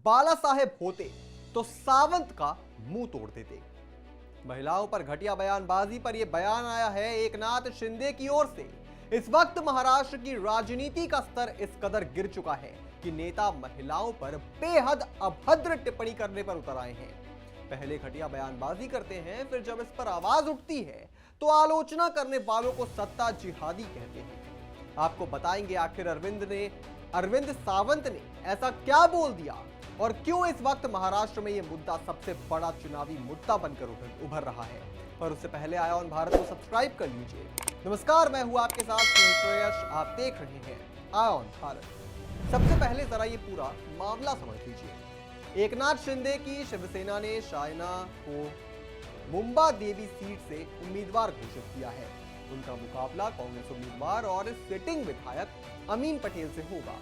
बाला साहेब होते तो सावंत का मुंह तोड़ देते। महिलाओं पर घटिया बयानबाजी पर यह बयान आया है एकनाथ शिंदे की ओर से। इस वक्त महाराष्ट्र की राजनीति का स्तर इस कदर गिर चुका है कि नेता महिलाओं पर बेहद अभद्र टिप्पणी करने पर उतर आए हैं। पहले घटिया बयानबाजी करते हैं, फिर जब इस पर आवाज उठती है तो आलोचना करने वालों को सत्ता जिहादी कहते हैं। आपको बताएंगे आखिर अरविंद सावंत ने ऐसा क्या बोल दिया और क्यों इस वक्त महाराष्ट्र में यह मुद्दा सबसे बड़ा चुनावी मुद्दा बनकर उभर रहा है। पर उससे पहले आयोन भारत को सब्सक्राइब कर लीजिए। नमस्कार, मैं हूं आपके साथ श्रेयस, आप देख रहे हैं आयोन भारत। सबसे पहले जरा ये पूरा मामला समझ लीजिए। एकनाथ शिंदे की शिवसेना ने शायना को मुंबा देवी सीट से उम्मीदवार घोषित किया है। उनका मुकाबला कांग्रेस उम्मीदवार और सिटिंग विधायक अमीन पटेल से होगा।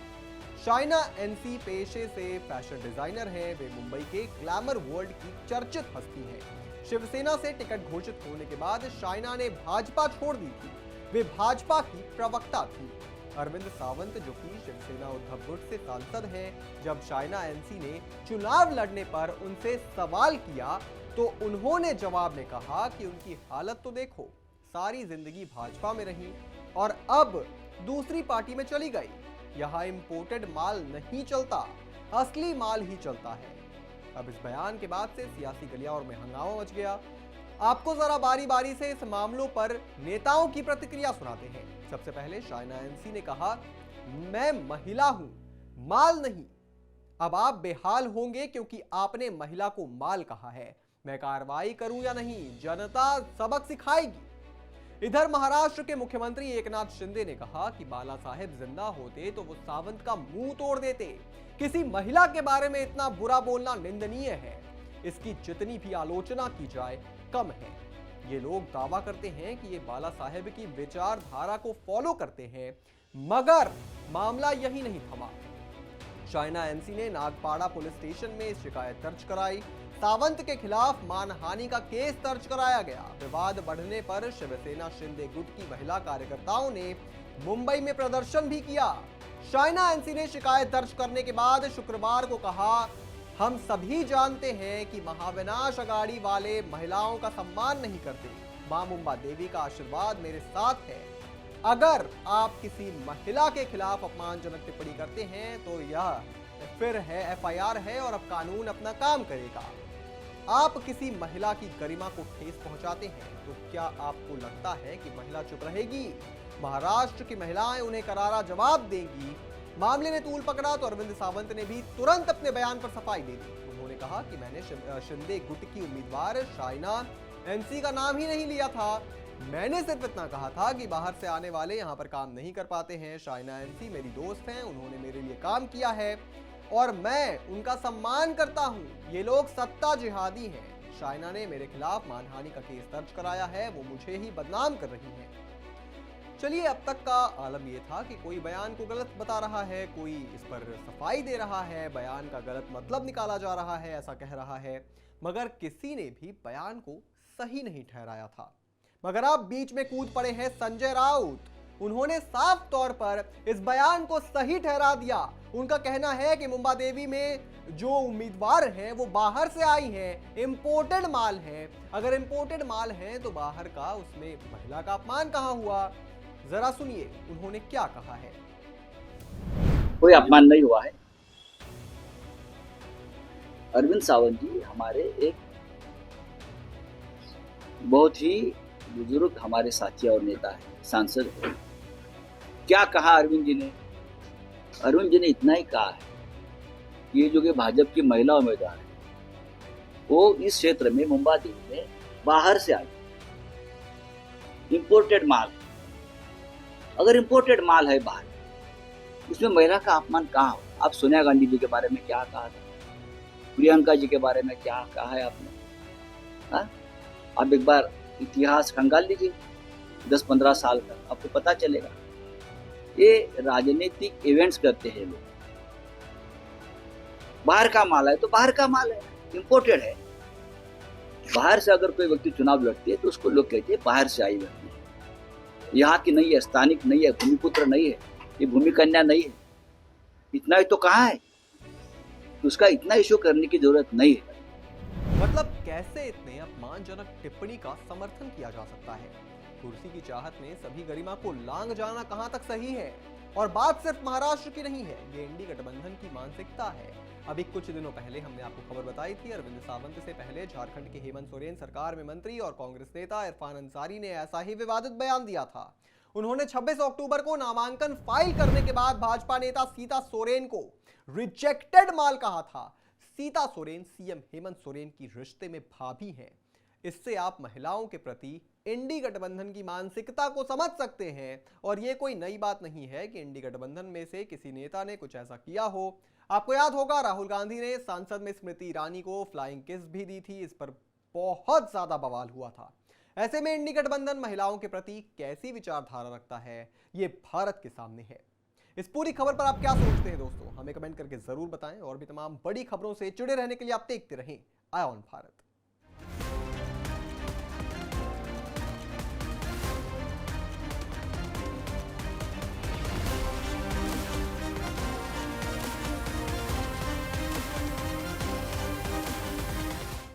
शायना एनसी पेशे से फैशन डिजाइनर है। वे मुंबई के ग्लैमर वर्ल्ड की चर्चित हस्ती हैं। शिवसेना से टिकट घोषित होने के बाद शायना ने भाजपा छोड़ दी थी। वे भाजपा की प्रवक्ता थी। अरविंद सावंत, जो कि शिवसेना उद्धव गुट से सांसद हैं, जब शायना एनसी ने चुनाव लड़ने पर उनसे सवाल किया तो उन्होंने जवाब में कहा कि उनकी हालत तो देखो, सारी जिंदगी भाजपा में रही और अब दूसरी पार्टी में चली गई। यहां इंपोर्टेड माल नहीं चलता, असली माल ही चलता है। अब इस बयान के बाद से सियासी गलियारों में हंगामा मच गया। आपको जरा बारी बारी से इस मामलों पर नेताओं की प्रतिक्रिया सुनाते हैं। सबसे पहले शायना एनसी ने कहा, मैं महिला हूं, माल नहीं। अब आप बेहाल होंगे क्योंकि आपने महिला को माल कहा है। मैं कार्रवाई करूं या नहीं, जनता सबक सिखाएगी। इधर महाराष्ट्र के मुख्यमंत्री एकनाथ शिंदे ने कहा कि बाला साहेब जिंदा होते तो वो सावंत का मुंह तोड़ देते। किसी महिला के बारे में इतना बुरा बोलना निंदनीय है। इसकी जितनी भी आलोचना की जाए कम है। ये लोग दावा करते हैं कि ये बाला साहेब की विचारधारा को फॉलो करते हैं, मगर मामला यही नहीं थमा। शायना एनसी ने नागपाड़ा पुलिस स्टेशन में शिकायत दर्ज कराई। सावंत के खिलाफ मानहानि का केस दर्ज कराया गया। विवाद बढ़ने पर शिवसेना शिंदे गुट की महिला कार्यकर्ताओं ने मुंबई में प्रदर्शन भी किया। शायना एनसी ने शिकायत दर्ज करने के बाद शुक्रवार को कहा, हम सभी जानते हैं कि महाविनाश अगाड़ी वाले महिलाओं का सम्मान नहीं करते। मां मुंबा देवी का आशीर्वाद मेरे साथ है। अगर आप किसी महिला के खिलाफ अपमानजनक टिप्पणी करते हैं तो यह फिर है एफआईआर है और अब कानून अपना काम करेगा। आप किसी महिला की गरिमा को ठेस पहुंचाते हैं तो क्या आपको लगता है कि महिला चुप रहेगी? महाराष्ट्र की महिलाएं उन्हें करारा जवाब देंगी। मामले ने तूल पकड़ा तो अरविंद सावंत ने भी तुरंत अपने बयान पर सफाई दे दी। उन्होंने कहा कि मैंने शिंदे गुट की उम्मीदवार शायना एनसी का नाम ही नहीं लिया था। मैंने सिर्फ इतना कहा था कि बाहर से आने वाले यहाँ पर काम नहीं कर पाते हैं। शायना एनसी मेरी दोस्त हैं, उन्होंने मेरे लिए काम किया है और मैं उनका सम्मान करता हूं। ये लोग सत्ता जिहादी हैं। शायना ने मेरे खिलाफ मानहानि का केस दर्ज कराया है, वो मुझे ही बदनाम कर रही हैं। चलिए, अब तक का आलम ये था कि कोई बयान को गलत बता रहा है, कोई इस पर सफाई दे रहा है, बयान का गलत मतलब निकाला जा रहा है, ऐसा कह रहा है, मगर किसी ने भी बयान को सही नहीं ठहराया था। मगर अब बीच में कूद पड़े हैं संजय राउत। उन्होंने साफ तौर पर इस बयान को सही ठहरा दिया। उनका कहना है कि मुंबा देवी में जो उम्मीदवार हैं वो बाहर से आई हैं, इंपोर्टेड माल है। अगर इंपोर्टेड माल है तो बाहर का, उसमें महिला का अपमान कहां हुआ? जरा सुनिए उन्होंने क्या कहा है। कोई अपमान नहीं हुआ है। अरविंद सावंत जी हमारे एक बहुत ही बुजुर्ग हमारे साथी और नेता है, सांसद है। क्या कहा अरविंद जी ने? अरविंद जी ने इतना ही कहा है, ये जो कि भाजपा की महिला उम्मीदवार है वो इस क्षेत्र में मुंबा देवी में बाहर से आई, इंपोर्टेड माल। अगर इंपोर्टेड माल है बाहर, उसमें महिला का अपमान कहाँ हो? आप सोनिया गांधी जी के बारे में क्या कहा था, प्रियंका जी के बारे में क्या कहा है आपने? हाँ, आप एक बार इतिहास खंगाल लीजिए 10-15 साल का, आपको पता चलेगा। ये राजनीतिक इवेंट्स करते हैं लोग। बाहर का माल है तो बाहर का माल है, इंपोर्टेड है। बाहर से अगर कोई व्यक्ति चुनाव लड़ती है तो उसको लोग कहते हैं बाहर से आई व्यक्ति है, यहाँ की नहीं है, स्थानिक नहीं है, भूमिपुत्र नहीं है, ये भूमि कन्या नहीं है। इतना ही तो कहाँ है? तो उसका इतना इशू करने की जरूरत नहीं है। मतलब कैसे इतने अपमानजनक टिप्पणी का समर्थन किया जा सकता है? कुर्सी की चाहत में सभी गरिमा को लांग जाना कहां तक सही है? और बात सिर्फ महाराष्ट्र की नहीं है, ये इंडी गठबंधन की मानसिकता है। अभी कुछ दिनों पहले हमने आपको खबर बताई थी, अरविंद सावंत से पहले झारखंड के हेमंत सोरेन सरकार में मंत्री और कांग्रेस नेता इरफान अंसारी ने ऐसा ही विवादित बयान दिया था। उन्होंने 26 अक्टूबर को नामांकन फाइल करने के बाद भाजपा नेता सीता सोरेन को रिजेक्टेड माल कहा था। सीता सोरेन सीएम हेमंत सोरेन की रिश्ते में भाभी हैं। इससे आप महिलाओं के प्रति इंडी गठबंधन की मानसिकता को समझ सकते हैं। और यह कोई नई बात नहीं है कि इंडी गठबंधन में से किसी नेता ने कुछ ऐसा किया हो। आपको याद होगा, राहुल गांधी ने संसद में स्मृति ईरानी को फ्लाइंग किस भी दी थी। इस पर बहुत ज्यादा बवाल हुआ था। ऐसे में इंडी गठबंधन महिलाओं के प्रति कैसी विचारधारा रखता है, ये भारत के सामने है। इस पूरी खबर पर आप क्या सोचते हैं दोस्तों, हमें कमेंट करके जरूर बताएं। और भी तमाम बड़ी खबरों से जुड़े रहने के लिए आप देखते रहें आया ऑन भारत।